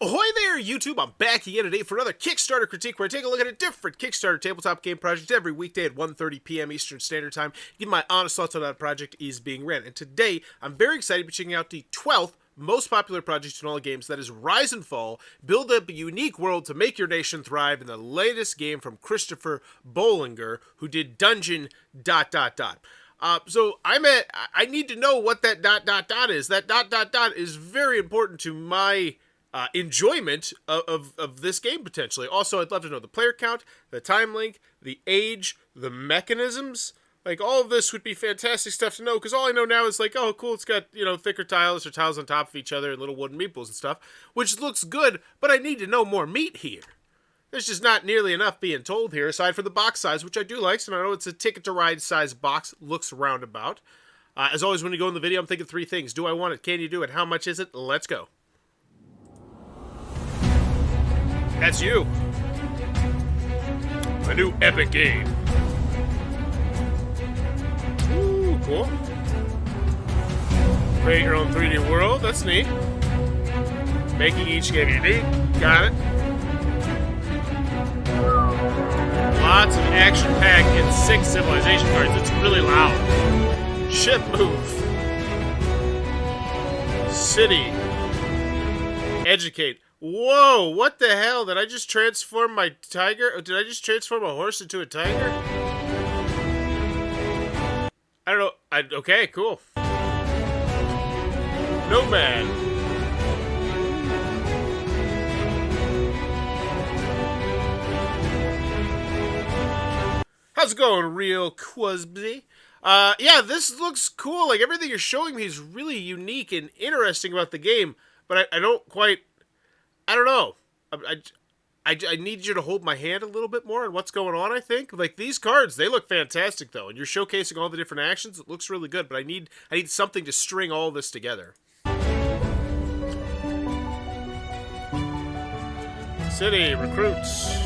Ahoy there, YouTube! I'm back again today for another Kickstarter critique where I take a look at a different Kickstarter tabletop game project every weekday at 1:30 p.m. Eastern Standard Time. Give my honest thoughts on how that project is being ran. And today, I'm very excited to be checking out the 12th most popular project in all games, that is Rise and Fall. Build up a unique world to make your nation thrive in the latest game from Christopher Bollinger, who did Dungeon ... So I need to know what that ... is. That ... is very important to my enjoyment of this game, potentially. Also, I'd love to know the player count, the time link, the age, the mechanisms. Like, all of this would be fantastic stuff to know, because all I know now is, like, oh, cool, it's got, you know, thicker tiles or tiles on top of each other and little wooden meeples and stuff, which looks good, but I need to know more meat here. There's just not nearly enough being told here, aside from the box size, which I do like, so I know it's a ticket-to-ride size box, looks roundabout. As always, when you go in the video, I'm thinking three things. Do I want it? Can you do it? How much is it? Let's go. That's you. A new epic game. Ooh, cool. Create your own 3D world. That's neat. Making each game unique. Got it. Lots of action-packed and 6 civilization cards. It's really loud. Ship move. City. Educate. Whoa, what the hell? Did I just transform my tiger? Or did I just transform a horse into a tiger? I don't know. Okay, cool. Nomad. How's it going, real Quasby? Yeah, this looks cool. Like, everything you're showing me is really unique and interesting about the game, but I don't quite... I don't know. I need you to hold my hand a little bit more on what's going on, I think. Like, these cards, they look fantastic, though. And you're showcasing all the different actions. It looks really good, but I need something to string all this together. City, recruits.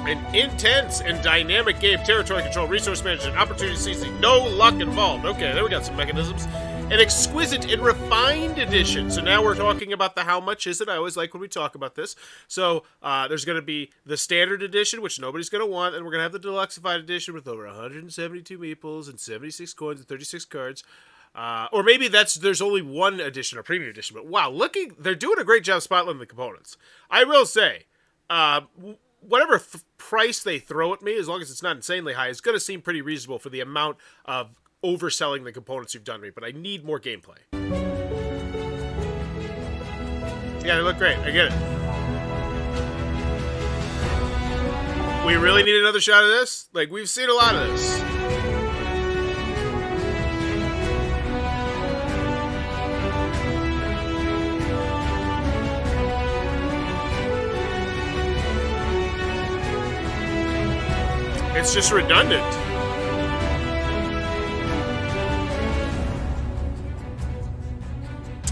An intense and dynamic game. Territory control, resource management, opportunity seizing. No luck involved. Okay, there we got some mechanisms. An exquisite and refined edition. So now we're talking about the how much is it. I always like when we talk about this. So there's going to be the standard edition, which nobody's going to want, and we're going to have the deluxeified edition with over 172 meeples and 76 coins and 36 cards. Or maybe there's only one edition, or premium edition. But wow, they're doing a great job spotlighting the components. I will say, whatever price they throw at me, as long as it's not insanely high, is going to seem pretty reasonable for the amount of overselling the components you've done to me, but I need more gameplay. Yeah, they look great. I get it. We really need another shot of this? Like, we've seen a lot of this. It's just redundant.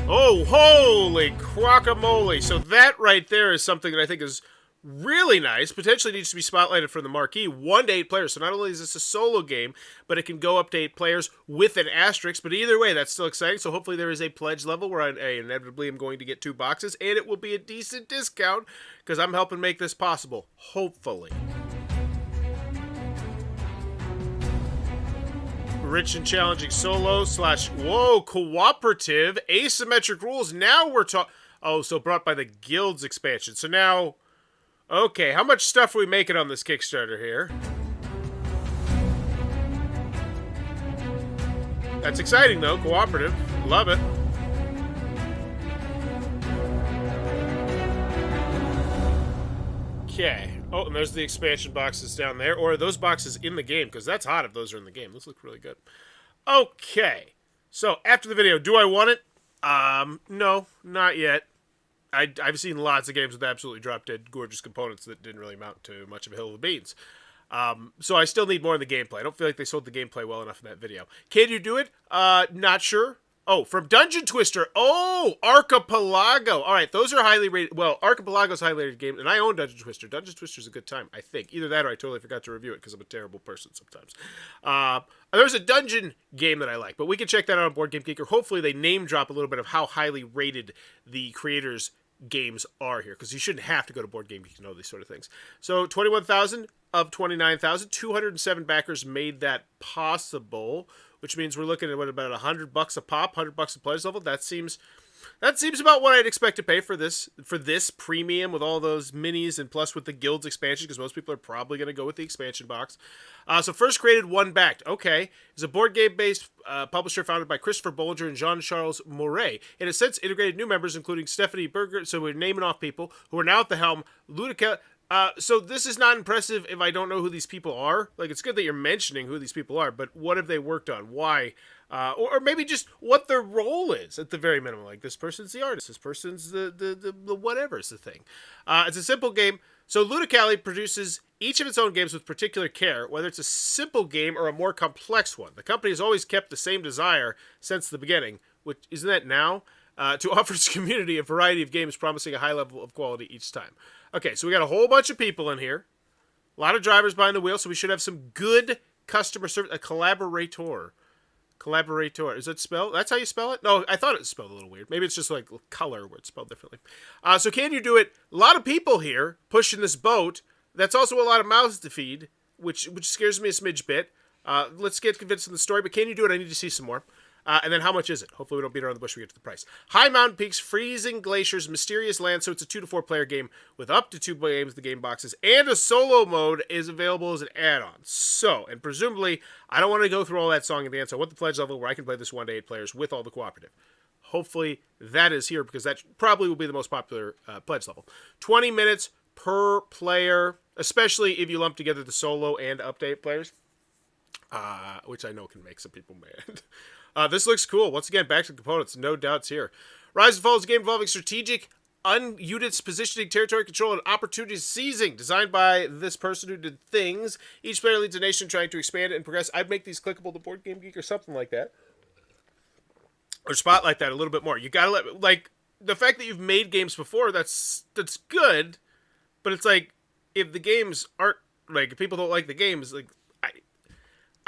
Oh, holy guacamole. So that right there is something that I think is really nice. Potentially needs to be spotlighted from the marquee. 1 to 8 players. So not only is this a solo game, but it can go up to 8 players with an asterisk. But either way, that's still exciting. So hopefully there is a pledge level where I inevitably am going to get 2 boxes. And it will be a decent discount because I'm helping make this possible. Hopefully. Rich and challenging solo / whoa, cooperative, asymmetric rules. Now we're talking... Oh, so brought by the Guilds expansion. So now... Okay, how much stuff are we making on this Kickstarter here? That's exciting, though. Cooperative. Love it. Okay. Oh, and there's the expansion boxes down there. Or are those boxes in the game? Because that's hot if those are in the game. Those look really good. Okay. So, after the video, do I want it? No, not yet. I've seen lots of games with absolutely drop-dead gorgeous components that didn't really amount to much of a hill of beans. So I still need more in the gameplay. I don't feel like they sold the gameplay well enough in that video. Can you do it? Not sure. Oh, from Dungeon Twister. Oh, Archipelago. All right, those are highly rated. Well, Archipelago's highly rated game, and I own Dungeon Twister. Dungeon Twister's a good time, I think. Either that or I totally forgot to review it because I'm a terrible person sometimes. There's a dungeon game that I like, but we can check that out on Board Game Geek, or hopefully they name drop a little bit of how highly rated the creators games are here, because you shouldn't have to go to Board Game Geek to know these sort of things. So 21,000 of 29,000, 207 backers made that possible, which means we're looking at about $100 a pop, $100 a players level. That seems about what I'd expect to pay for this premium with all those minis and plus with the guilds expansion, because most people are probably going to go with the expansion box. So first created, one backed. Okay. It's a board game based publisher founded by Christopher Bollinger and Jean-Charles Moret. It has since integrated new members, including Stephanie Berger. So we're naming off people who are now at the helm. Ludica. So this is not impressive if I don't know who these people are. Like, it's good that you're mentioning who these people are, but what have they worked on? Why? Or maybe just what their role is at the very minimum. Like, this person's the artist, this person's the whatever is the thing. It's a simple game. So Ludicali produces each of its own games with particular care, whether it's a simple game or a more complex one. The company has always kept the same desire since the beginning, which isn't that now? To offer its community a variety of games promising a high level of quality each time. Okay, so we got a whole bunch of people in here. A lot of drivers behind the wheel, so we should have some good customer service. A collaborator. Collaborator. Is it spelled? That's how you spell it? No, I thought it was spelled a little weird. Maybe it's just like color where it's spelled differently. So can you do it? A lot of people here pushing this boat. That's also a lot of mouths to feed, which scares me a smidge bit. Let's get convinced in the story, but can you do it? I need to see some more. And then how much is it? Hopefully we don't beat around the bush when we get to the price. High mountain peaks, freezing glaciers, mysterious land. So it's a 2 to 4 player game with up to 2 games, the game boxes, and a solo mode is available as an add-on. So, and presumably, I don't want to go through all that song and dance. I want the pledge level where I can play this 1 to 8 players with all the cooperative. Hopefully that is here, because that probably will be the most popular pledge level. 20 minutes per player, especially if you lump together the solo and up to 8 players, which I know can make some people mad. This looks cool. Once again, back to the components. No doubts here. Rise and Fall is a game involving strategic ununits positioning, territory control, and opportunity seizing. Designed by this person who did Things. Each player leads a nation trying to expand and progress. I'd make these clickable to Board Game Geek or something like that. Or spotlight that a little bit more. You gotta let, like, the fact that you've made games before, that's good. But it's like, if the games aren't, like, if people don't like the games, like,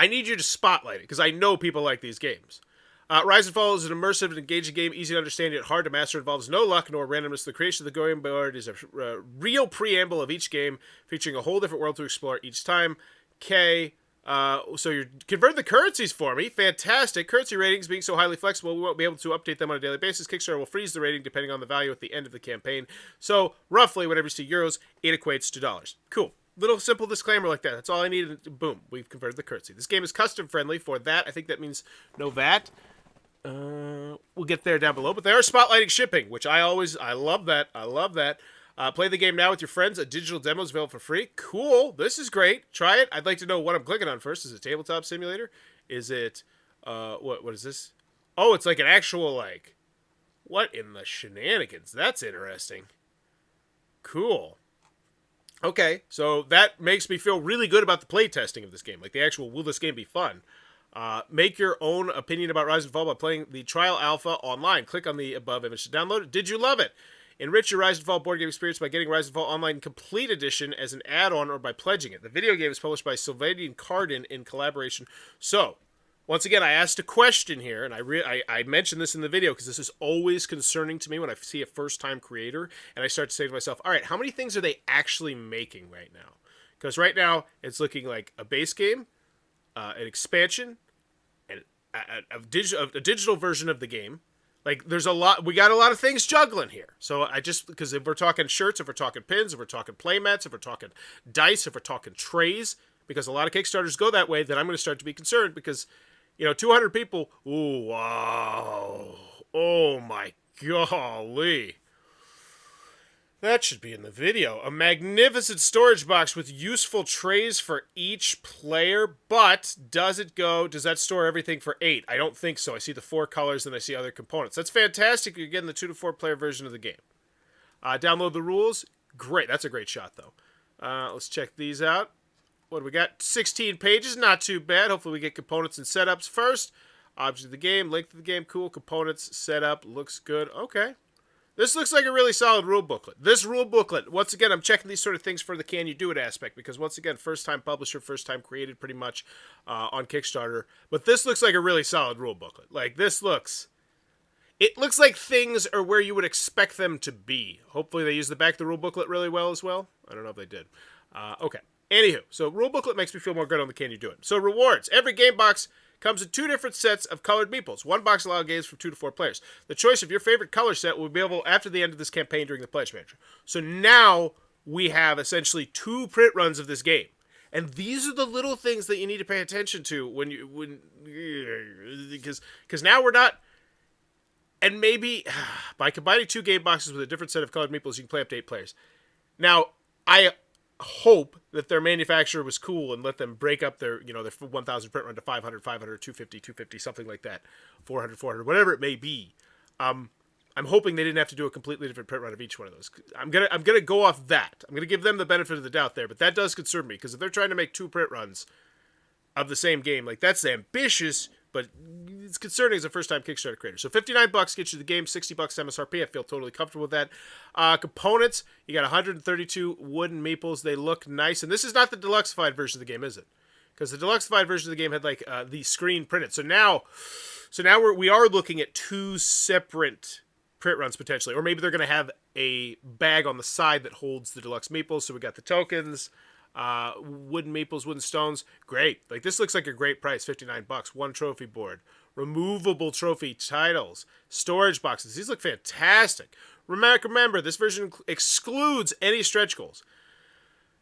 I need you to spotlight it, because I know people like these games. Rise and Fall is an immersive and engaging game, easy to understand yet hard to master. It involves no luck nor randomness. The creation of the game board is a real preamble of each game, featuring a whole different world to explore each time. So you're converting the currencies for me. Fantastic. Currency ratings being so highly flexible, we won't be able to update them on a daily basis. Kickstarter will freeze the rating depending on the value at the end of the campaign. So roughly, whenever you see euros, it equates to dollars. Cool. Little simple disclaimer like that. That's all I needed. Boom. We've converted the currency. This game is custom friendly for that. I think that means no VAT. We'll get there down below. But they are spotlighting shipping, which I love that. I love that. Play the game now with your friends. A digital demo is available for free. Cool. This is great. Try it. I'd like to know what I'm clicking on first. Is it Tabletop Simulator? Is it, what is this? Oh, it's like an actual, like, what in the shenanigans? That's interesting. Cool. Okay, so that makes me feel really good about the playtesting of this game. Like, the actual, will this game be fun? Make your own opinion about Rise and Fall by playing the trial alpha online. Click on the above image to download it. Did you love it? Enrich your Rise and Fall board game experience by getting Rise and Fall Online Complete Edition as an add-on or by pledging it. The video game is published by Sylvanian Cardin in collaboration. So, once again, I asked a question here, and I mentioned this in the video because this is always concerning to me when I see a first-time creator, and I start to say to myself, all right, how many things are they actually making right now? Because right now, it's looking like a base game, an expansion, and a digital version of the game. Like, there's a lot, we got a lot of things juggling here. So because if we're talking shirts, if we're talking pins, if we're talking playmats, if we're talking dice, if we're talking trays, because a lot of Kickstarters go that way, then I'm going to start to be concerned because, 200 people, ooh, wow, oh my golly. That should be in the video. A magnificent storage box with useful trays for each player, but does that store everything for 8? I don't think so. I see the 4 colors and I see other components. That's fantastic. You're getting the 2 to 4 player version of the game. Download the rules. Great. That's a great shot, though. Let's check these out. What do we got? 16 pages. Not too bad. Hopefully we get components and setups first. Object of the game. Link to the game. Cool. Components. Setup. Looks good. Okay. This looks like a really solid rule booklet. This rule booklet, once again, I'm checking these sort of things for the can you do it aspect because, once again, first-time publisher, first-time created pretty much on Kickstarter. But this looks like a really solid rule booklet. Like, this looks... it looks like things are where you would expect them to be. Hopefully they use the back of the rule booklet really well as well. I don't know if they did. Okay. Anywho, so rule booklet makes me feel more good on the Can You Do It. So rewards. Every game box comes in 2 different sets of colored meeples. One box allows games from 2 to 4 players. The choice of your favorite color set will be available after the end of this campaign during the Pledge Manager. So now we have essentially 2 print runs of this game. And these are the little things that you need to pay attention to because now we're not. And maybe by combining 2 game boxes with a different set of colored meeples, you can play up to 8 players. Now, I hope that their manufacturer was cool and let them break up their 1,000 print run to 500, 500, 250, 250, something like that, 400, 400, whatever it may be. I'm hoping they didn't have to do a completely different print run of each one of those. I'm gonna go off that. I'm gonna give them the benefit of the doubt there, but that does concern me because if they're trying to make 2 print runs of the same game, like that's ambitious, but it's concerning as a first-time Kickstarter creator. So $59 gets you the game, $60 MSRP. I feel totally comfortable with that. Components, you got 132 wooden meeples. They look nice, and this is not the deluxeified version of the game, is it? Because the deluxeified version of the game had like the screen printed. So now we are looking at 2 separate print runs potentially, or maybe they're going to have a bag on the side that holds the deluxe meeples. So we got the tokens, wooden meeples, wooden stones. Great. Like this looks like a great price, $59. 1 trophy board, removable trophy titles, storage boxes. These look fantastic. Remember, this version excludes any stretch goals.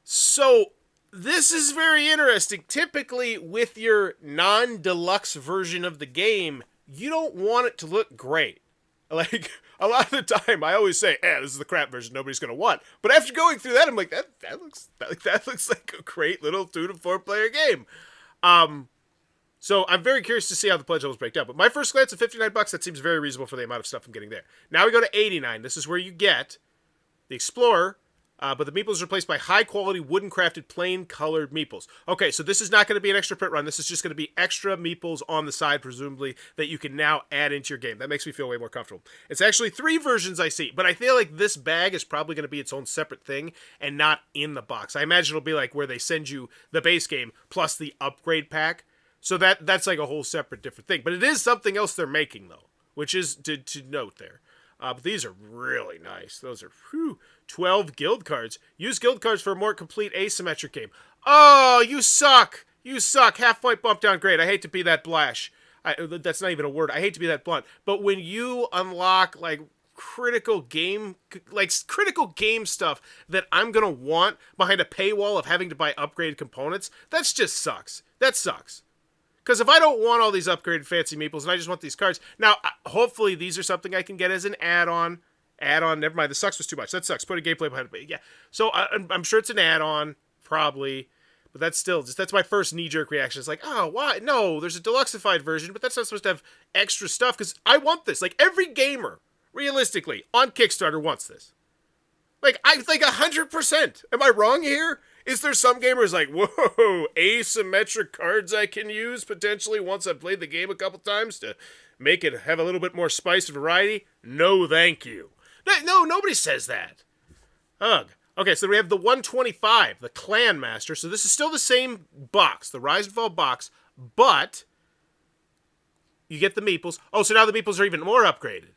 So this is very interesting. Typically, with your non-deluxe version of the game, you don't want it to look great. Like, a lot of the time, I always say, this is the crap version nobody's going to want. But after going through that, I'm like, that looks like a great little 2 to 4 player game. So I'm very curious to see how the pledge levels break down. But my first glance at $59, that seems very reasonable for the amount of stuff I'm getting there. Now we go to $89. This is where you get the Explorer, but the meeples are replaced by high-quality wooden-crafted plain-colored meeples. Okay, so this is not going to be an extra print run. This is just going to be extra meeples on the side, presumably, that you can now add into your game. That makes me feel way more comfortable. It's actually 3 versions I see, but I feel like this bag is probably going to be its own separate thing and not in the box. I imagine it'll be like where they send you the base game plus the upgrade pack. So that's like a whole separate different thing. But it is something else they're making, though, which is to note there. But these are really nice. Those are 12 guild cards. Use guild cards for a more complete asymmetric game. Oh, you suck. You suck. Half point bump down. Great. I hate to be that blash. That's not even a word. I hate to be that blunt. But when you unlock like critical game stuff that I'm going to want behind a paywall of having to buy upgraded components, that just sucks. That sucks. Because if I don't want all these upgraded fancy meeples and I just want these cards... Now, hopefully these are something I can get as an add-on. Add-on, never mind, the sucks was too much. That sucks. Put a gameplay behind it. Yeah. So I'm sure it's an add-on, probably. But that's still... that's my first knee-jerk reaction. It's like, oh, why? No, there's a deluxeified version, but that's not supposed to have extra stuff. Because I want this. Like, every gamer, realistically, on Kickstarter wants this. Like, I think 100%. Am I wrong here? Is there some gamers like, whoa, asymmetric cards I can use potentially once I've played the game a couple times to make it have a little bit more spice and variety? No, thank you. No, nobody says that. Ugh. Okay, so we have the 125, the Clan Master. So this is still the same box, the Rise and Fall box, but you get the meeples. Oh, so now the meeples are even more upgraded.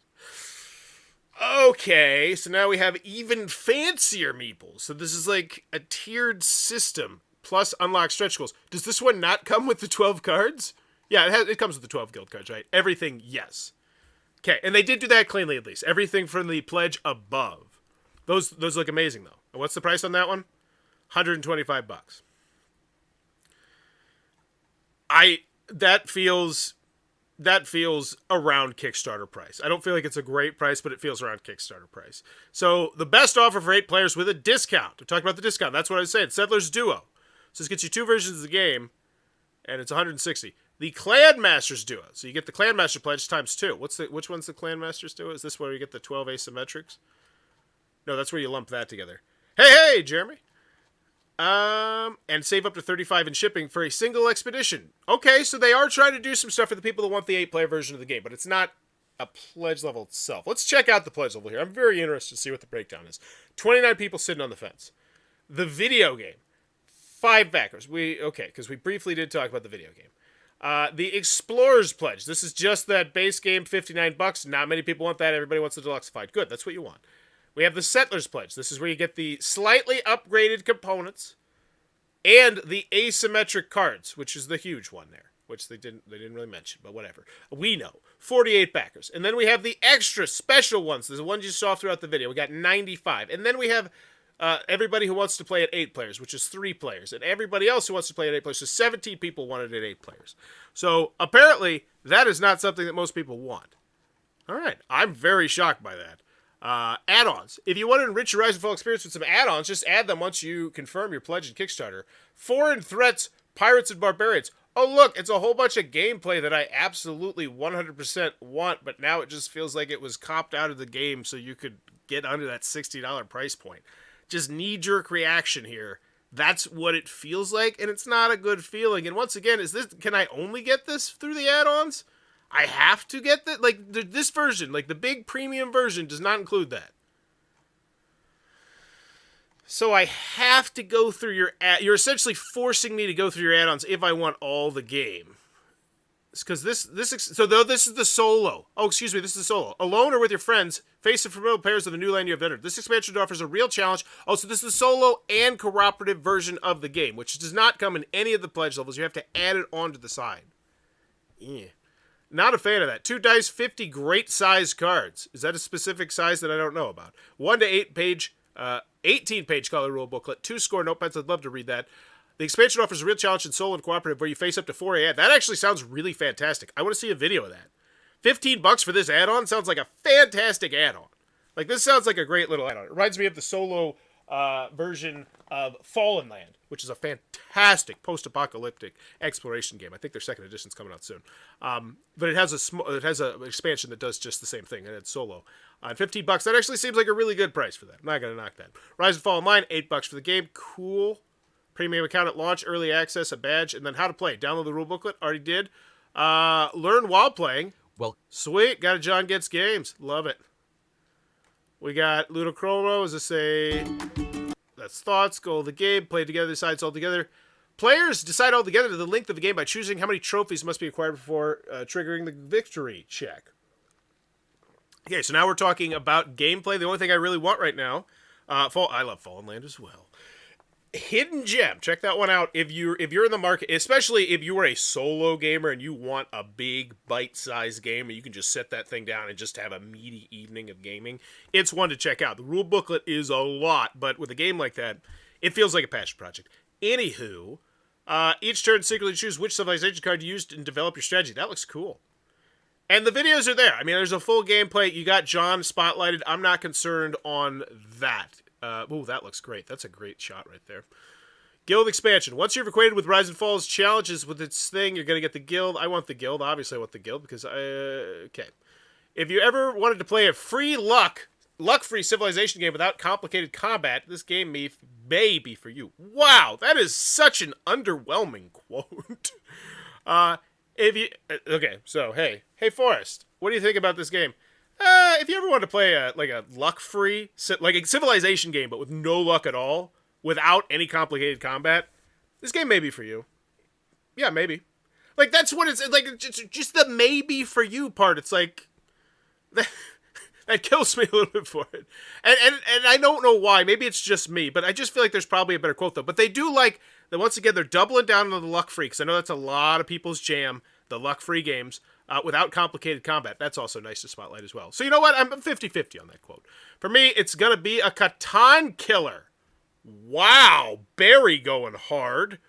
Okay, so now we have even fancier meeples. So this is like a tiered system, plus unlock stretch goals. Does this one not come with the 12 cards? Yeah, it comes with the 12 guild cards, right? Everything, yes. Okay, and they did do that cleanly at least. Everything from the pledge above. Those look amazing, though. And what's the price on that one? $125. That feels around Kickstarter price. I don't feel like it's a great price, but it feels around Kickstarter price. So the best offer for 8 players with a discount. We're talking about the discount. That's what I was saying. Settlers Duo. So this gets you 2 versions of the game, and it's $160. The Clan Masters Duo. So you get the Clan Master pledge times 2. Which one's the Clan Masters Duo? Is this where you get the 12 asymmetrics? No, that's where you lump that together. Hey, Jeremy. And save up to $35 in shipping for a single expedition. Okay, so they are trying to do some stuff for the people that want the 8-player version of the game, but it's not a pledge level itself. Let's check out the pledge level here. I'm very interested to see what the breakdown is. 29 people sitting on the fence. The video game. 5 backers. Because we briefly did talk about the video game. The Explorer's Pledge. This is just that base game, $59. Not many people want that. Everybody wants the Deluxified. Good, that's what you want. We have the Settler's Pledge. This is where you get the slightly upgraded components and the asymmetric cards, which is the huge one there, which they didn't really mention, but whatever. We know. 48 backers. And then we have the extra special ones. There's the ones you saw throughout the video. We got 95. And then we have everybody who wants to play at 8 players, which is 3 players. And everybody else who wants to play at 8 players. So 17 people wanted at 8 players. So apparently that is not something that most people want. All right. I'm very shocked by that. Add-ons. If you want to enrich your Rise and Fall experience with some add-ons, just add them once you confirm your pledge in Kickstarter. Foreign Threats, Pirates and Barbarians. Oh, look, it's a whole bunch of gameplay that I absolutely 100% want, but now it just feels like it was copped out of the game so you could get under that $60 price point. Just knee-jerk reaction here. That's what it feels like, and it's not a good feeling. And once again, can I only get this through the add-ons? I have to get that? Like, this version, like the big premium version, does not include that. So I have to go through you're essentially forcing me to go through your add-ons if I want all the game. Because this is the solo. Oh, excuse me, this is the solo. Alone or with your friends, face the formidable pairs of the new land you have entered. This expansion offers a real challenge. Oh, so this is the solo and cooperative version of the game, which does not come in any of the pledge levels. You have to add it onto the side. Yeah. Not a fan of that. 2 dice, 50 great size cards. Is that a specific size that I don't know about? 1 to 8 page, 18-page color rule booklet, 2 score notepads. I'd love to read that. The expansion offers a real challenge in solo and cooperative where you face up to 4 add. That actually sounds really fantastic. I want to see a video of that. $15 for this add-on sounds like a fantastic add-on. Like, this sounds like a great little add-on. It reminds me of the solo version of Fallen Land, which is a fantastic post-apocalyptic exploration game. I think their 2nd edition's coming out soon. But it has an expansion that does just the same thing, and it's solo. And $15, that actually seems like a really good price for that. I'm not going to knock that. Rise and Fall Online, $8 for the game. Cool. Premium account at launch, early access, a badge, and then how to play. Download the rule booklet. Already did. Learn while playing. Well, sweet. Got a John Gets Games. Love it. We got Ludochroma. As I say, that's thoughts. Goal of the game. Play together. Decides all together. Players decide all together the length of the game by choosing how many trophies must be acquired before triggering the victory check. Okay, so now we're talking about gameplay. The only thing I really want right now, I love Fallen Land as well. Hidden Gem. Check that one out if you're in the market, especially if you are a solo gamer and you want a big bite-sized game and you can just set that thing down and just have a meaty evening of gaming. It's one to check out. The rule booklet is a lot, but with a game like that, it feels like a passion project. Anywho, each turn secretly choose which civilization card you used and develop your strategy. That looks cool. And the videos are there. I mean, there's a full gameplay. You got John spotlighted. I'm not concerned on that. Oh, that looks great. That's a great shot right there. Guild expansion. Once you've acquainted with Rise and Fall's challenges with its thing, you're going to get the guild. I want the guild. Obviously, I want the guild because okay. If you ever wanted to play a free luck-free civilization game without complicated combat, this game may be for you. Wow, that is such an underwhelming quote. Okay, so hey Forrest, what do you think about this game? If you ever want to play a luck-free, like a civilization game, but with no luck at all, without any complicated combat, this game may be for you. Yeah, maybe. Like, that's what it's like. Just the maybe for you part. It's like that kills me a little bit for it. And I don't know why. Maybe it's just me, but I just feel like there's probably a better quote though. But they do like that. Once again, they're doubling down on the luck-free because I know that's a lot of people's jam. The luck-free games. Without complicated combat. That's also nice to spotlight as well. So you know what? I'm 50-50 on that quote. For me, it's going to be a Catan killer. Wow. Barry going hard.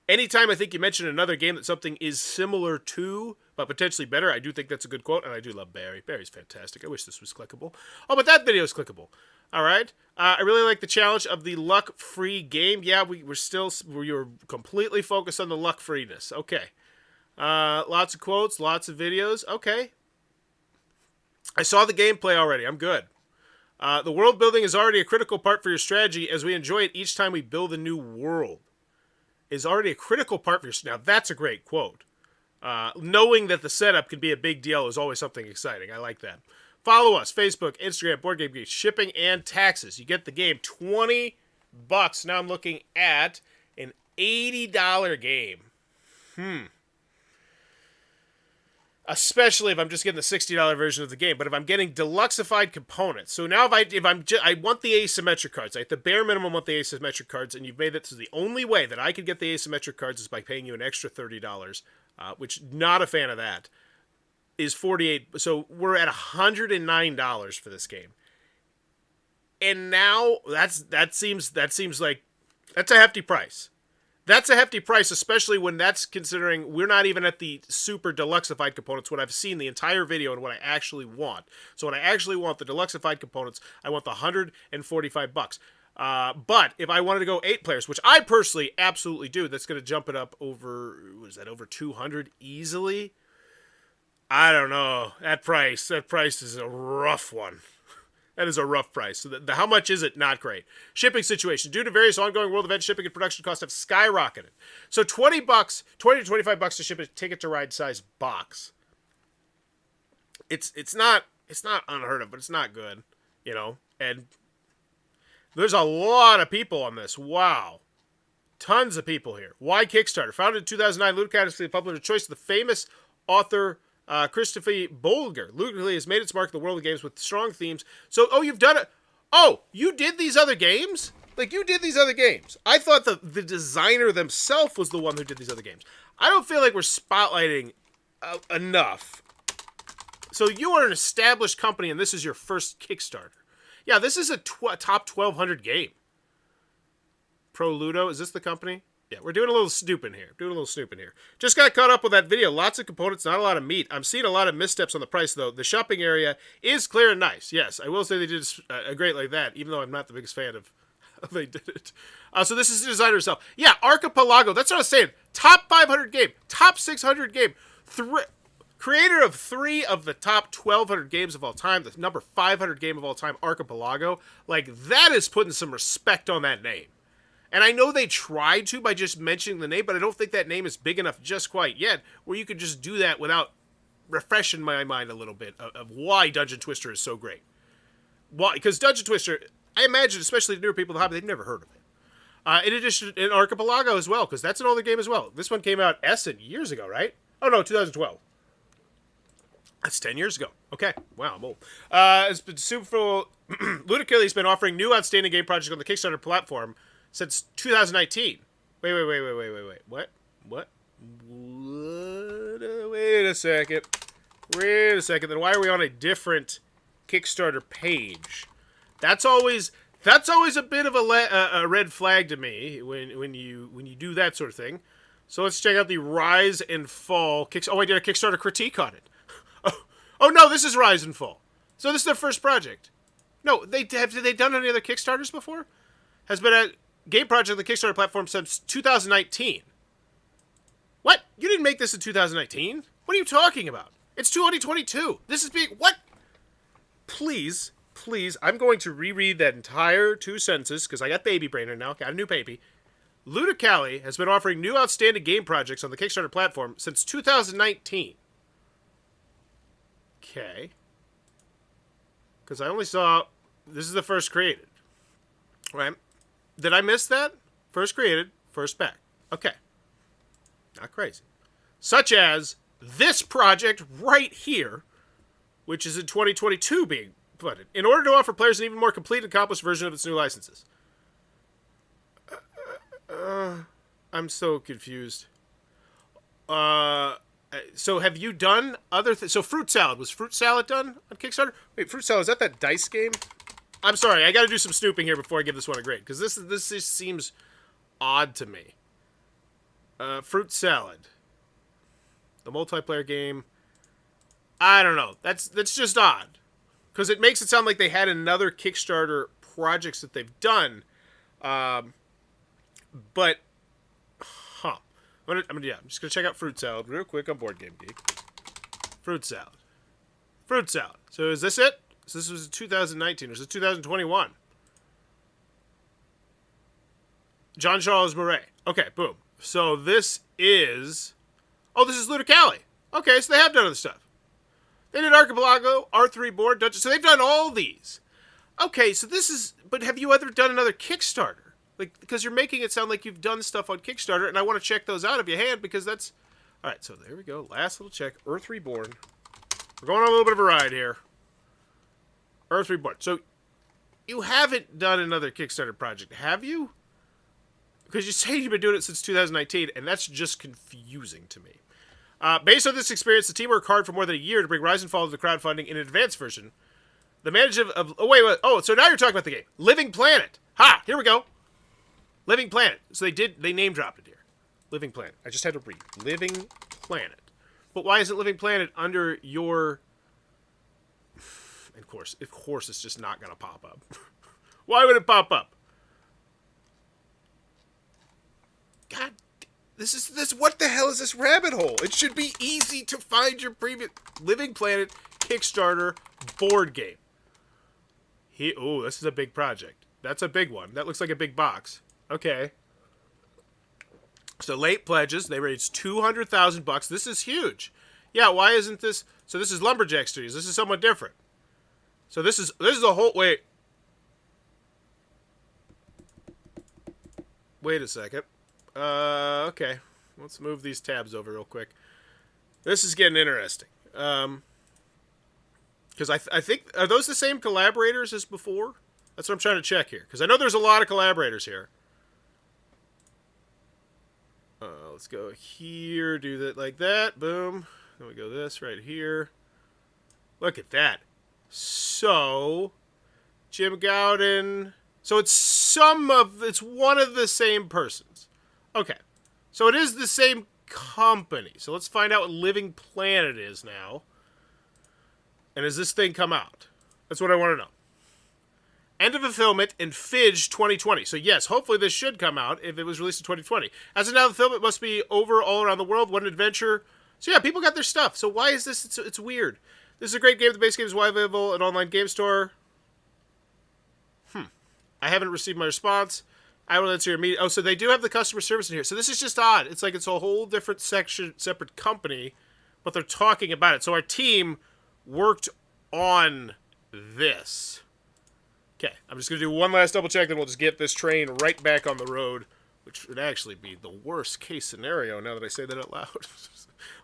Anytime I think you mention another game that something is similar to, but potentially better, I do think that's a good quote, and I do love Barry. Barry's fantastic. I wish this was clickable. Oh, but that video is clickable. All right. I really like the challenge of the luck-free game. Yeah, we were completely focused on the luck-freeness. Okay. Lots of quotes, lots of videos. Okay. I saw the gameplay already. I'm good. The world building is already a critical part for your strategy as we enjoy it each time we build a new world. Is already a critical part for your... Now, that's a great quote. Knowing that the setup can be a big deal is always something exciting. I like that. Follow us. Facebook, Instagram, Board Game Geek, shipping and taxes. You get the game. $20. Now I'm looking at an $80 game. Especially if I'm just getting the $60 version of the game. But if I'm getting deluxeified components, so now I want the asymmetric cards. I at the bare minimum want the asymmetric cards, and you've made that so the only way that I could get the asymmetric cards is by paying you an extra $30, which not a fan of that. Is 48. So we're at $109 for this game, and now that seems like that's a hefty price. That's a hefty price, especially when that's considering we're not even at the super deluxeified components, what I've seen the entire video and what I actually want. So what I actually want, the deluxeified components, I want the $145. But if I wanted to go 8 players, which I personally absolutely do, that's going to jump it up over, over 200 easily? I don't know. That price is a rough one. That is a rough price. So how much is it? Not great. Shipping situation. Due to various ongoing world events, shipping and production costs have skyrocketed. So $20 to $25 to ship a Ticket to Ride size box. It's not unheard of, but it's not good, you know. And there's a lot of people on this. Wow. Tons of people here. Why Kickstarter? Founded in 2009, Ludicrous is the publisher choice of the famous author Christopher Bolger. Ludicrous has made its mark in the world of games with strong themes. So, you've done it. Oh, you did these other games? Like, you did these other games. I thought the designer themselves was the one who did these other games. I don't feel like we're spotlighting enough. So, you are an established company, and this is your first Kickstarter. Yeah, this is a top 1,200 game. Pro Ludo, is this the company? Yeah, we're doing a little snooping here. Just got caught up with that video. Lots of components, not a lot of meat. I'm seeing a lot of missteps on the price, though. The shopping area is clear and nice. Yes, I will say they did a great like that, even though I'm not the biggest fan of how they did it. So this is the designer herself. Yeah, Archipelago. That's what I was saying. Top 500 game. Top 600 game. Creator of 3 of the top 1,200 games of all time. The number 500 game of all time, Archipelago. Like, that is putting some respect on that name. And I know they tried to by just mentioning the name, but I don't think that name is big enough just quite yet where you could just do that without refreshing my mind a little bit of why Dungeon Twister is so great. Why? Because Dungeon Twister, I imagine, especially the newer people in the hobby, they've never heard of it. In addition, in Archipelago as well, because that's an older game as well. This one came out years ago, right? Oh, no, 2012. That's 10 years ago. Okay. Wow, I'm old. It's been super full. Ludicrous has been offering new outstanding game projects on the Kickstarter platform since 2019. Wait. What? Wait a second. Then why are we on a different Kickstarter page? That's always a bit of a red flag to me when you do that sort of thing. So let's check out the Rise and Fall Oh, I did a Kickstarter critique on it. Oh no, this is Rise and Fall. So this is their first project. No, did they done any other Kickstarters before? Has been a game project on the Kickstarter platform since 2019. What? You didn't make this in 2019? What are you talking about? It's 2022. This is being... What? Please, I'm going to reread that entire 2 sentences, because I got baby brain right now. Got a new baby. Ludicrous has been offering new outstanding game projects on the Kickstarter platform since 2019. Okay. Because I only saw... This is the first created. Right? Did I miss that? First created, first back. Okay. Not crazy. Such as this project right here, which is in 2022 being funded, in order to offer players an even more complete and accomplished version of its new licenses. I'm so confused. So have you done other things? So Fruit Salad. Was Fruit Salad done on Kickstarter? Wait, Fruit Salad, is that dice game? I'm sorry, I got to do some snooping here before I give this one a grade, because this just seems odd to me. Fruit Salad, the multiplayer game. I don't know. That's just odd, because it makes it sound like they had another Kickstarter projects that they've done, but I'm just gonna check out Fruit Salad real quick on Board Game Geek. Fruit Salad. So is this it? So this was 2019, or is it 2021? Jean-Charles Murray. Okay, boom. So this is... Oh, this is Ludicrous. Okay, so they have done other stuff. They did Archipelago, R3 Board, Dungeon. So they've done all these. Okay, so this is... But have you ever done another Kickstarter? Like, because you're making it sound like you've done stuff on Kickstarter, and I want to check those out if you had, because that's... All right, so there we go. Last little check. Earth Reborn. We're going on a little bit of a ride here. Earth Reborn. So you haven't done another Kickstarter project, have you? Because you say you've been doing it since 2019, and that's just confusing to me. Based on this experience, the team worked hard for more than a year to bring Rise and Fall to the crowdfunding in an advanced version. The manager of oh, wait. Oh, so now you're talking about the game. Living Planet. Ha! Here we go. Living Planet. So they name dropped it here. Living Planet. I just had to read. Living Planet. But why isn't Living Planet under your... Of course, it's just not going to pop up. Why would it pop up? God, this. What the hell is this rabbit hole? It should be easy to find your previous Living Planet Kickstarter board game. Oh, this is a big project. That's a big one. That looks like a big box. Okay. So late pledges. They raised $200,000. This is huge. Yeah. Why isn't this? So this is Lumberjack Studios. This is somewhat different. So this is the whole. Wait a second. Okay. Let's move these tabs over real quick. This is getting interesting. Because I think, are those the same collaborators as before? That's what I'm trying to check here. Because I know there's a lot of collaborators here. Let's go here, do that like that. Boom. Then we go this right here. Look at that. So, Jim Gowden. So it's one of the same persons. Okay. So it is the same company. So let's find out what Living Planet is now. And has this thing come out? That's what I want to know. End of fulfillment in Fidge 2020. So yes, hopefully this should come out if it was released in 2020. As of now, the fulfillment must be over all around the world. What an adventure. So yeah, people got their stuff. So why is this? It's weird. This is a great game. The base game is widely available at an online game store. I haven't received my response. I will answer your immediate. Oh, so they do have the customer service in here. So this is just odd. It's like it's a whole different section, separate company, but they're talking about it. So our team worked on this. Okay, I'm just going to do one last double check, then we'll just get this train right back on the road, which would actually be the worst case scenario now that I say that out loud.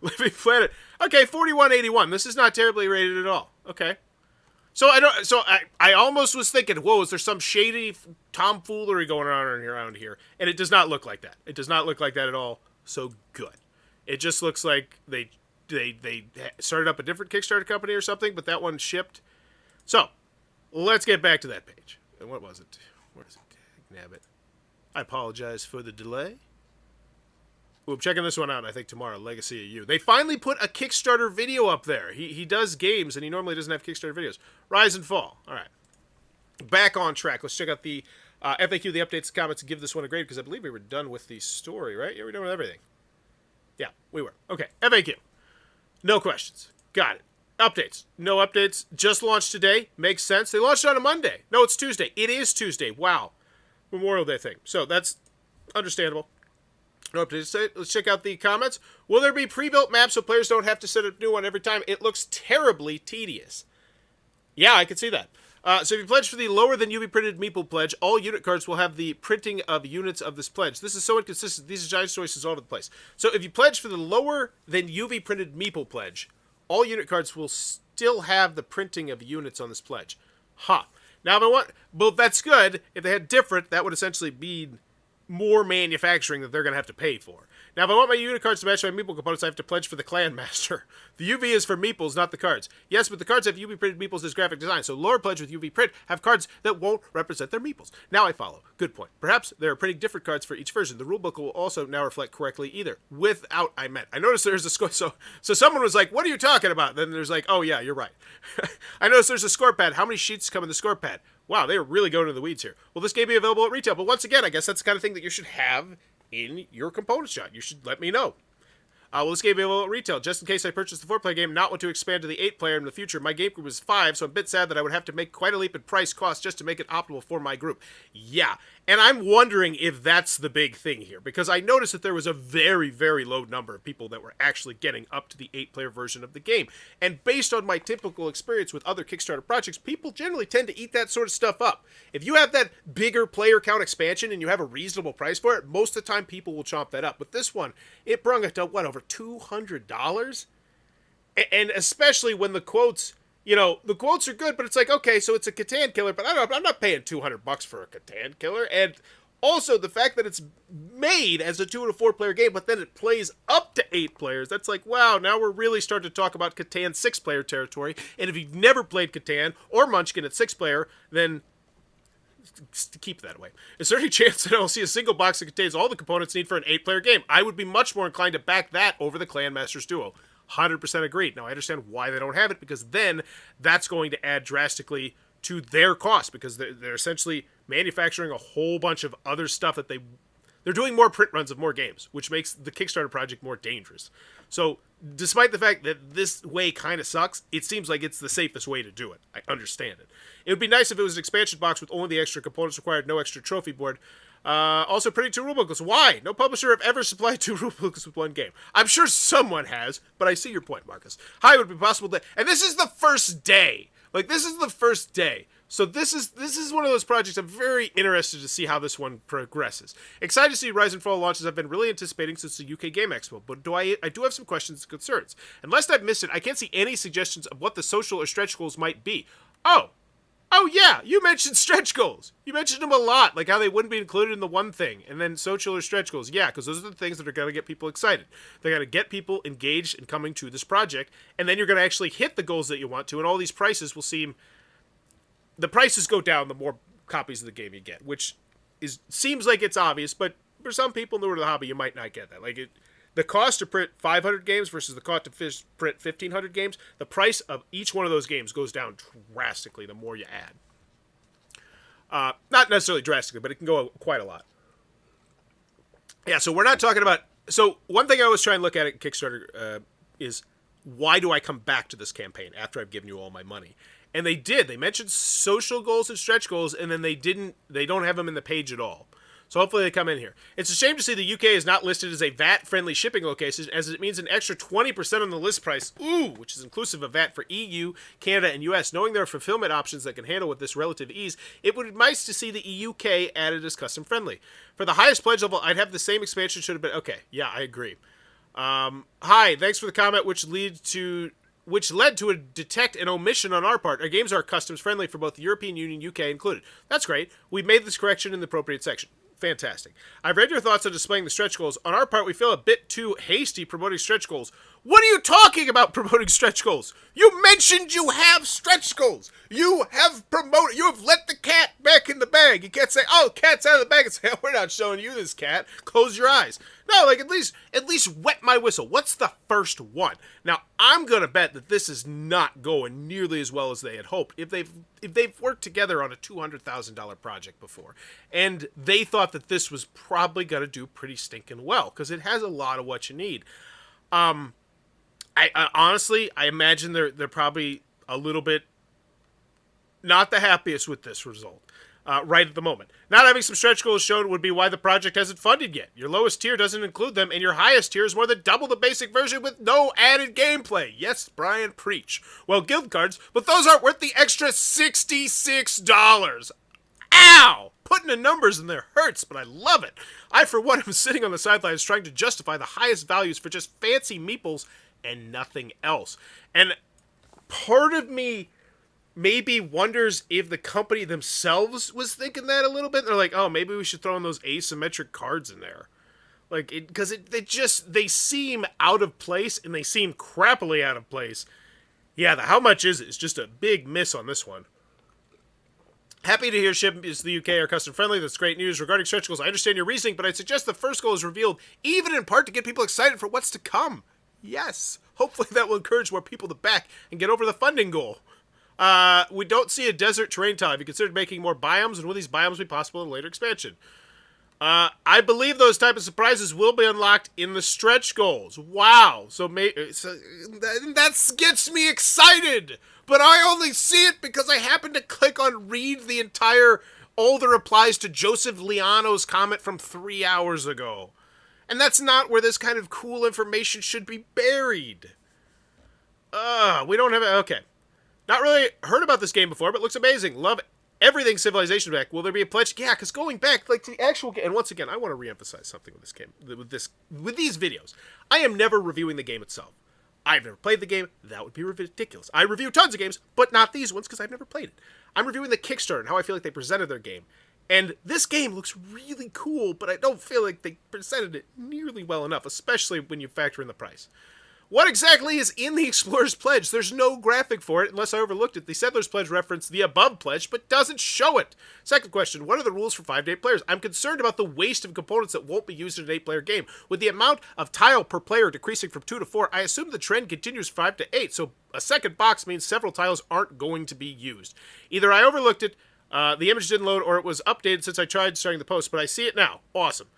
Living Planet. Okay, 4181. This is not terribly rated at all. Okay. So I almost was thinking, whoa, is there some shady tomfoolery going on around here? And it does not look like that. It does not look like that at all. So good. It just looks like they started up a different Kickstarter company or something, but that one shipped. So let's get back to that page. And what was it? Where is it? Nabbit. I apologize for the delay. Ooh, I'm checking this one out, I think, tomorrow. Legacy of You. They finally put a Kickstarter video up there. He does games, and he normally doesn't have Kickstarter videos. Rise and Fall. All right. Back on track. Let's check out the FAQ, the updates, the comments, and give this one a grade, because I believe we were done with the story, right? Yeah, we're done with everything. Yeah, we were. Okay, FAQ. No questions. Got it. Updates. No updates. Just launched today. Makes sense. They launched on a Monday. No, it's Tuesday. It is Tuesday. Wow. Memorial Day thing. So that's understandable. No updates. Let's check out the comments. Will there be pre-built maps so players don't have to set a new one every time? It looks terribly tedious. Yeah, I can see that. So if you pledge for the lower than UV printed meeple pledge, all unit cards will have the printing of units of this pledge. This is so inconsistent. These are giant choices all over the place. So if you pledge for the lower than UV printed meeple pledge, all unit cards will still have the printing of units on this pledge. Huh. Now, if I want... Well, that's good. If they had different, that would essentially be more manufacturing that they're going to have to pay for. Now, if I want my unit cards to match my meeple components, I have to pledge for the Clan Master. The UV is for meeples, not the cards. Yes, but the cards have UV printed meeples as graphic design, so lower pledge with UV print have cards that won't represent their meeples. Now I follow. Good point. Perhaps there are printing different cards for each version. The rulebook will also now reflect correctly either. Without I meant. I noticed there's a score. So someone was like, what are you talking about? Then there's like, oh yeah, you're right. I noticed there's a score pad. How many sheets come in the score pad? Wow, they are really going to the weeds here. Will this game be available at retail? But once again, I guess that's the kind of thing that you should have in your component shot. You should let me know. Will this game be available at retail? Just in case I purchase the 4-player game, not want to expand to the 8-player in the future. My game group is 5, so I'm a bit sad that I would have to make quite a leap in price cost just to make it optimal for my group. Yeah, and I'm wondering if that's the big thing here, because I noticed that there was a very, very low number of people that were actually getting up to the 8-player version of the game. And based on my typical experience with other Kickstarter projects, people generally tend to eat that sort of stuff up. If you have that bigger player count expansion and you have a reasonable price for it, most of the time people will chomp that up. With this one, it brung it to, what, over for $200? And especially when the quotes, you know, the quotes are good, but it's like, okay, so it's a Catan killer, but I'm not paying $200 for a Catan killer. And also the fact that it's made as a 2 to 4 player game, but then it plays up to 8 players. That's like, wow, now we're really starting to talk about Catan 6 player territory. And if you've never played Catan or Munchkin at 6 player, then keep that way. Is there any chance that I'll see a single box that contains all the components needed for an 8 player game? I would be much more inclined to back that over the Clan Masters Duo. 100% agreed. Now, I understand why they don't have it, because then that's going to add drastically to their cost, because they're essentially manufacturing a whole bunch of other stuff that they're doing more print runs of more games, which makes the Kickstarter project more dangerous. So, despite the fact that this way kind of sucks, it seems like it's the safest way to do it. I understand it. It would be nice if it was an expansion box with only the extra components required, no extra trophy board. Also printing 2 rulebooks. Why? No publisher have ever supplied 2 rulebooks with one game. I'm sure someone has, but I see your point, Marcus. Hi, would it be possible that... And this is the first day. Like, this is the first day. So this is one of those projects I'm very interested to see how this one progresses. Excited to see Rise and Fall launches I've been really anticipating since the UK Game Expo, but I do have some questions and concerns. Unless I've missed it, I can't see any suggestions of what the social or stretch goals might be. Oh yeah, you mentioned stretch goals. You mentioned them a lot, like how they wouldn't be included in the one thing, and then social or stretch goals. Yeah, because those are the things that are going to get people excited. They're going to get people engaged in coming to this project, and then you're going to actually hit the goals that you want to, and all these prices will seem... The prices go down the more copies of the game you get, which seems like it's obvious, but for some people newer to the hobby, you might not get that. The cost to print 500 games versus the cost to print 1,500 games, the price of each one of those games goes down drastically the more you add. Not necessarily drastically, but it can go quite a lot. Yeah, so we're not talking about... So one thing I always try and look at Kickstarter is, why do I come back to this campaign after I've given you all my money? And they did. They mentioned social goals and stretch goals, and then they don't have them in the page at all. So hopefully they come in here. It's a shame to see the UK is not listed as a VAT-friendly shipping location, as it means an extra 20% on the list price, which is inclusive of VAT for EU, Canada, and US. Knowing there are fulfillment options that can handle with this relative ease, it would be nice to see the UK added as custom-friendly. For the highest pledge level, I'd have the same expansion should have been... Okay, yeah, I agree. Hi, thanks for the comment, which led to a detect an omission on our part. Our games are customs friendly for both the European Union, UK included. That's great. We made this correction in the appropriate section. Fantastic. I've read your thoughts on displaying the stretch goals. On our part, we feel a bit too hasty promoting stretch goals. What are you talking about promoting stretch goals? You mentioned you have stretch goals. You have let the cat back in the bag. You can't say, oh, cat's out of the bag, and say, oh, we're not showing you this cat. Close your eyes. No, like, at least wet my whistle. What's the first one? Now, I'm going to bet that this is not going nearly as well as they had hoped. If they've worked together on a $200,000 project before, and they thought that this was probably going to do pretty stinking well, because it has a lot of what you need. I honestly, I imagine they're probably a little bit not the happiest with this result. Right at the moment. Not having some stretch goals shown would be why the project hasn't funded yet. Your lowest tier doesn't include them, and your highest tier is more than double the basic version with no added gameplay. Yes, Brian, preach. Well, guild cards, but those aren't worth the extra $66. Ow! Putting the numbers in there hurts, but I love it. I, for one, am sitting on the sidelines trying to justify the highest values for just fancy meeples and nothing else. And part of me maybe wonders if the company themselves was thinking that a little bit. They're like, oh, maybe we should throw in those asymmetric cards in there. Like, because they seem out of place, and they seem crappily out of place. Yeah, the how much is it? It's just a big miss on this one. Happy to hear shipments to the UK are custom friendly. That's great news. Regarding stretch goals, I understand your reasoning, but I'd suggest the first goal is revealed, even in part to get people excited for what's to come. Yes. Hopefully that will encourage more people to back and get over the funding goal. We don't see a desert terrain tile. Have you considered making more biomes, and will these biomes be possible in a later expansion? I believe those type of surprises will be unlocked in the stretch goals. Wow. So that gets me excited. But I only see it because I happen to click on read the entire all the replies to Joseph Liano's comment from 3 hours ago. And that's not where this kind of cool information should be buried. We don't have it. Okay. Not really heard about this game before, but looks amazing. Love everything Civilization back. Will there be a pledge? Yeah, because going back, like, to the actual game, and once again, I want to reemphasize something with this game, with these videos. I am never reviewing the game itself. I've never played the game. That would be ridiculous. I review tons of games, but not these ones because I've never played it. I'm reviewing the Kickstarter and how I feel like they presented their game. And this game looks really cool, but I don't feel like they presented it nearly well enough, especially when you factor in the price. What exactly is in the Explorer's Pledge? There's no graphic for it, unless I overlooked it. The Settler's Pledge referenced the above pledge, but doesn't show it. Second question, what are the rules for 5 to 8 players? I'm concerned about the waste of components that won't be used in an 8-player game. With the amount of tile per player decreasing from 2 to 4, I assume the trend continues 5 to 8, so a second box means several tiles aren't going to be used. Either I overlooked it, the image didn't load, or it was updated since I tried starting the post, but I see it now. Awesome.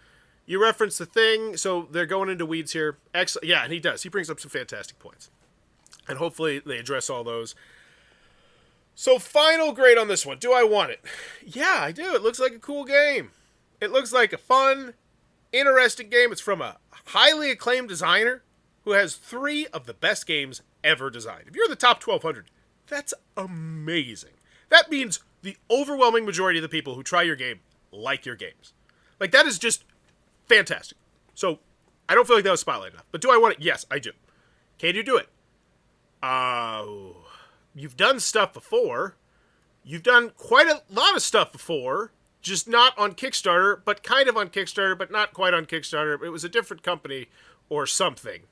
You referenced the thing, so they're going into weeds here. Excellent. Yeah, and he does. He brings up some fantastic points. And hopefully they address all those. So final grade on this one. Do I want it? Yeah, I do. It looks like a cool game. It looks like a fun, interesting game. It's from a highly acclaimed designer who has 3 of the best games ever designed. If you're in the top 1,200, that's amazing. That means the overwhelming majority of the people who try your game like your games. Like, that is just fantastic. So, I don't feel like that was spotlighted enough. But do I want it? Yes, I do. Can you do it? You've done stuff before. You've done quite a lot of stuff before. Just not on Kickstarter, but kind of on Kickstarter, but not quite on Kickstarter. It was a different company or something.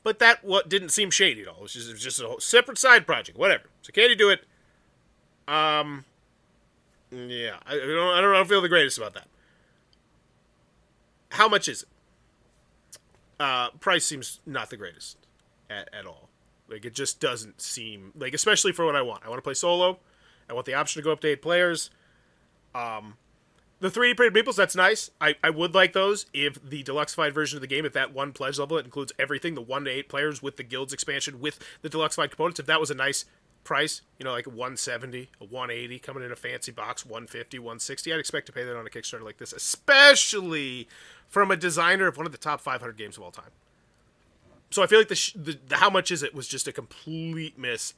But that didn't seem shady at all. It was just a separate side project. Whatever. So can you do it? Yeah. I don't feel the greatest about that. How much is it? Price seems not the greatest at all. Like, it just doesn't seem, like, especially for what I want. I want to play solo. I want the option to go up to 8 players. The 3D printed meeples, that's nice. I would like those if the deluxeified version of the game, if that one pledge level, it includes everything, the 1 to 8 players with the guilds expansion, with the deluxeified components, if that was a nice price, you know, like a 170, a 180, coming in a fancy box, 150, 160, I'd expect to pay that on a Kickstarter like this, especially from a designer of one of the top 500 games of all time. So I feel like the how much is it was just a complete miss.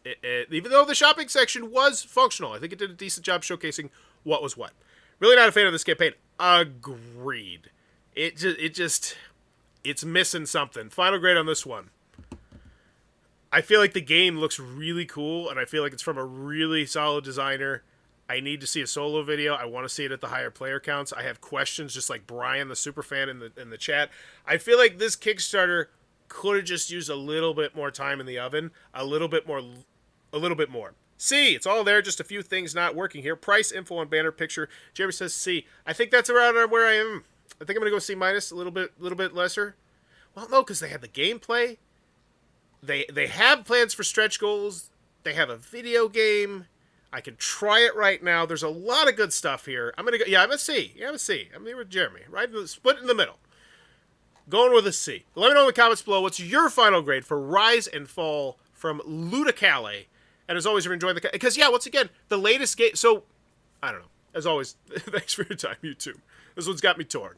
Even though the shopping section was functional, I think it did a decent job showcasing what was what. Really not a fan of this campaign. Agreed. It's missing something. Final grade on this one. I feel like the game looks really cool, and I feel like it's from a really solid designer. I need to see a solo video. I want to see it at the higher player counts. I have questions, just like Brian, the super fan in the chat. I feel like this Kickstarter could have just used a little bit more time in the oven, a little bit more. C, it's all there, just a few things not working here. Price, info on banner, picture. Jeremy says C. I think that's around where I am. I think I'm gonna go C minus, a little bit lesser. Well, no, because they had the gameplay. They have plans for stretch goals. They have a video game. I can try it right now. There's a lot of good stuff here. I'm gonna go. Yeah, I'm a C. I'm here with Jeremy. Right, split in the middle. Going with a C. Let me know in the comments below what's your final grade for Rise and Fall from Ludicale. And as always, if you're enjoying the... Because, yeah, once again, the latest game... So, I don't know. As always, thanks for your time, YouTube. This one's got me torn.